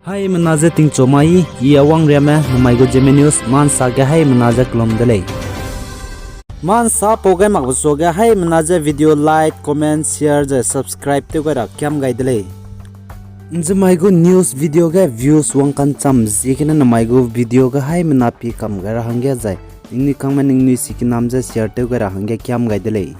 Hai menaza ting chomai iawang reme namai go Zeme News Ma Nsa ge hai menaza klom delei Ma Nsa pogai mak so ge hai menaza video like comment share je subscribe te ga kyam gai delei Zmai go news video ge views wang kan cham zikina namai go video ga hai menapi kam ga hangya jai ningni kangma ningni sikinam je share te ga hangya kyam gai delei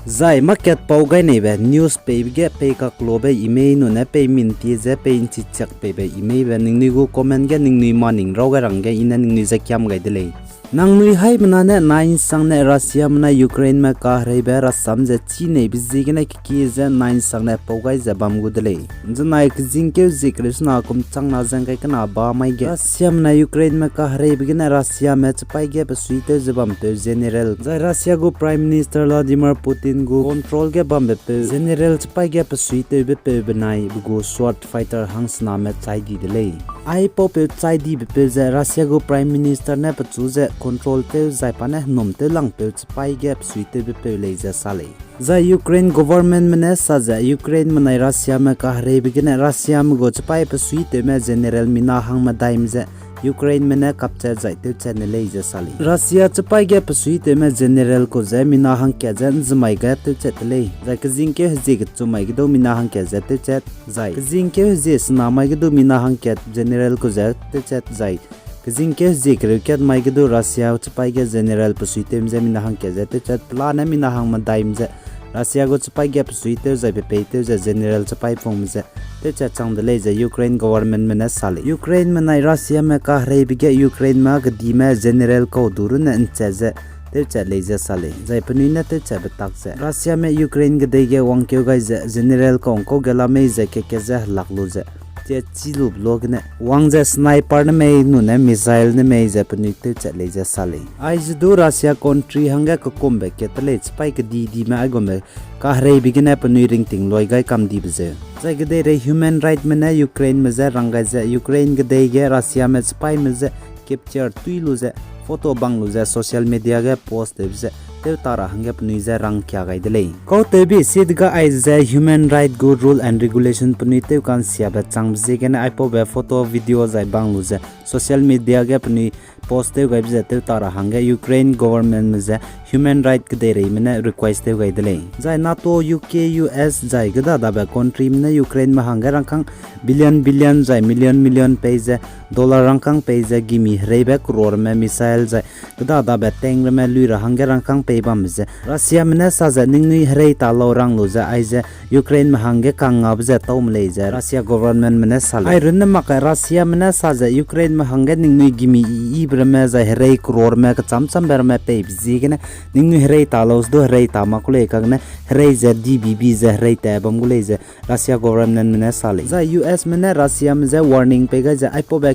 Zai market pogai nei be news page ge pay ka klobe email no na pay minti je pay inchi chak pay be email be ningni go comment ge ningni morning ro ga rang ge ina ningni je kyam gai delei nangnui hai mana ne nine sang ne Russia mana Ukraine ma ka rei be rasam je chi nei bizzi ge na ki je nine sang ne pogai je bam gu delei jnai jing ke ji krishna kum chang na jang kai kana ba mai ge Russia mana Ukraine ma ka rei be ge na Russia match pai ge be suite je bam pe general jai Russia go prime minister Vladimir Putin go control ge bam be general pai ge be suite be pe benai go short fighter hangsna ma chai di delei ai pop chai di be je Russia go prime minister ne pa chu je control te zai pa ne nom te lang pe pai gap suite be pe le ja sale za Ukraine government mane sa za Ukraine mane Russia ma ka re be ne Russia ma go pai pe suite me general mina hang ma daim je Ukraine mane capture zai te chane le ja sale Russia pai gap suite me general ko za mina hang kya jan zmai ga te chet le za ka jing ke je ge chumai ge do mina hang kya za te chet zai jing ke je sna mai ge do mina hang kya general ko za te chet zai Kazing ke zikr ket mai ge do Russia pai ge general pasuite mze mina hang ke zate chat plan mina hang ma daim ze Russia go pai ge pasuite ze pe pe ze general pai phong ze te chat chang de le ze Ukraine government mena sale Ukraine mena Russia ma ka rei bi ge Ukraine ma ge di ma general ko dur na nche ze te chat le ze sale zai pani na te chat tak ze Russia ma Ukraine ge de ge wang ke ga ze general ko ge la me ze ke ze laklu ze chilu blog ne wangja sniper ne mei nu ne missile ne mei japanese te chale ja sale ai ju Russia country hanga ko kombe ke tale spy ke di ma agome ka rei bigina panui ring ting loi gai kam di bje jai ge de human right me na Ukraine me ja ranga ja Ukraine ge de ge Russia me spy me ja capture tuilu ja photo banglu ja social media ge post de ja te tara hangep nui ja rang kya gai delei ko te bi sid ga ai ja human right go rule and regulation puni te kan sia ba chang je gen ai po be photo video ja banglu ja social media ge puni post te gai ja te tara hanga Ukraine government me ja human right ke de rei mena request te gai delei ja NATO UK US ja ga da ba country mena Ukraine ma hanga rang khang billion ja million page dollar rang khang page gimi rei ba crore me missile ja ga da ba teng me lui ra hanga rang khang pebam je Russia mena sa ja ningni rei ta lo rang lo ja ai ja Ukraine ma hange kang ab ja tom le ja Russia government mena sal ai run ma ka Russia mena sa ja Ukraine ma hange ningni gimi I brama ja rei crore me ka cham ber me pe ji gena ningni rei ta lo do rei ta ma ko le ka ne rei ja DBB ja rei ta bam gule ja Russia government mena sal ja US mena Russia ma ja warning pe ga ja ai po ba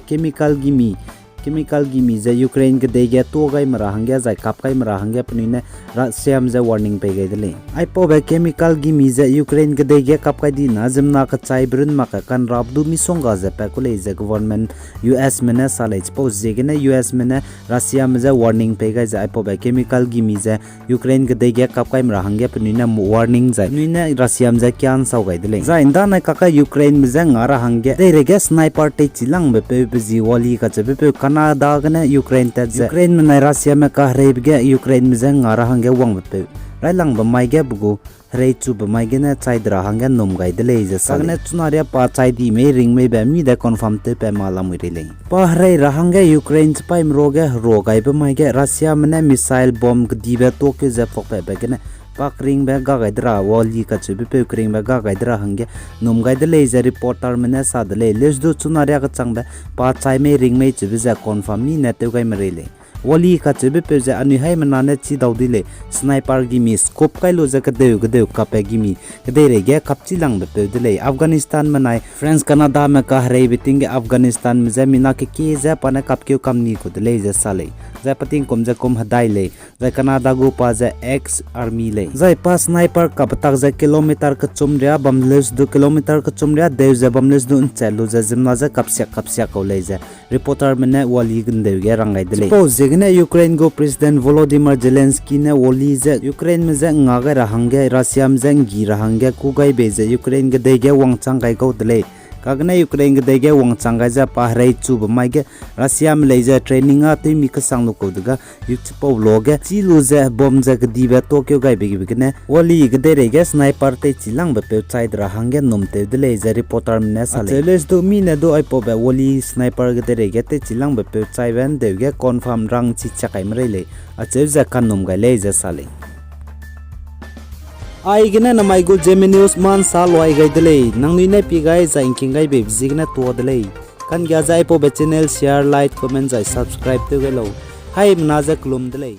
chemical gimi ja Ukraine ke de ge to gai mara hangya ja kap kai mara hangya puni ne Russia ma ja warning pe gai dele ai po ba chemical gimi ja Ukraine ke de ge kap kai di na jimna ka chai brun ma ka kan rab du mi songa ja pa ko le ja government US ma na sale suppose je ge na US ma na Russia ma ja warning pe gai ja ai po ba chemical gimi ja Ukraine ke de ge kap kai mara hangya puni na warning ja ni na Russia ma ja kyan sau gai dele ja inda na ka Ukraine ma ja ngara hangya de re ge sniper te chilang be pe ji Wali ka che be Canada gana Ukraine ta Ukraine na Russia ma ka rei ge Ukraine ma jang ara hange wang pe rai lang ba mai ge bugu rei chu ba mai ge na chai dra hange nom gai de le ja sagne chunaria pa chai di me ring me ba mi da confirm te pe mala mu ri le pa rei ra hange Ukraine pai mro ge ro gai ba mai ge Russia ma na missile bomb di ba to ke ja pok pe ge na pakring ba ga gaidra Wali ka chu pe kring ba ga gaidra hange nom gaide le ja reporter mena sa de le les do chunaria ka chang ba pa chai me ring me chu ja confirm ni na te gai mare le Wali ka chu pe ja ani hai mana ne chi daw di le sniper gi mi scope kai lo ja ka de ka pe gi mi ka de re ge kap chi lang pe de le Afghanistan manai France Canada ma ka rei biting ge Afghanistan me ja mina ke ja pa na kap ke kam ni ko de le ja sale ja pating kom ja kom hadai le ja Canada go pa ja ex army le ja pa sniper ka patak ja kilometer ka chumria bamles 2 kilometer ka chumria de ja bamles du chalo ja jimna ja kapsya ko le ja reporter mena Wali gende ge rangai de le suppose ne Ukraine go president Volodymyr Zelensky ne Wali ja Ukraine me ja nga ga ra hangge Russia me ja gi ra hangge ku gai be ja Ukraine ge de ge wang chang gai ko de le kagna Ukraine gde ge wang changa ja pahrai chu ba mai ge Russia me leja training a te mi ka sang lo ko daga YouTube vlog ge chi lu ja bom ja ge diba Tokyo gai be ge ne Wali gde re ge sniper te chilang ba pe chai dra hang ge nom te de le ja reporter ne sa le les do mi ne do ai po ba Wali sniper gde re ge te chilang ba pe chai ban de ge confirm rang chi chakai mre le a che ja kan nom ga le ja sa le ai gina na mai go Zeme News Ma Nsa loi gai delei nangnui na pegai za nking gai be bzigna to delei Kangia za ipo be channel share like comment za subscribe to gelo hai mna za klum delei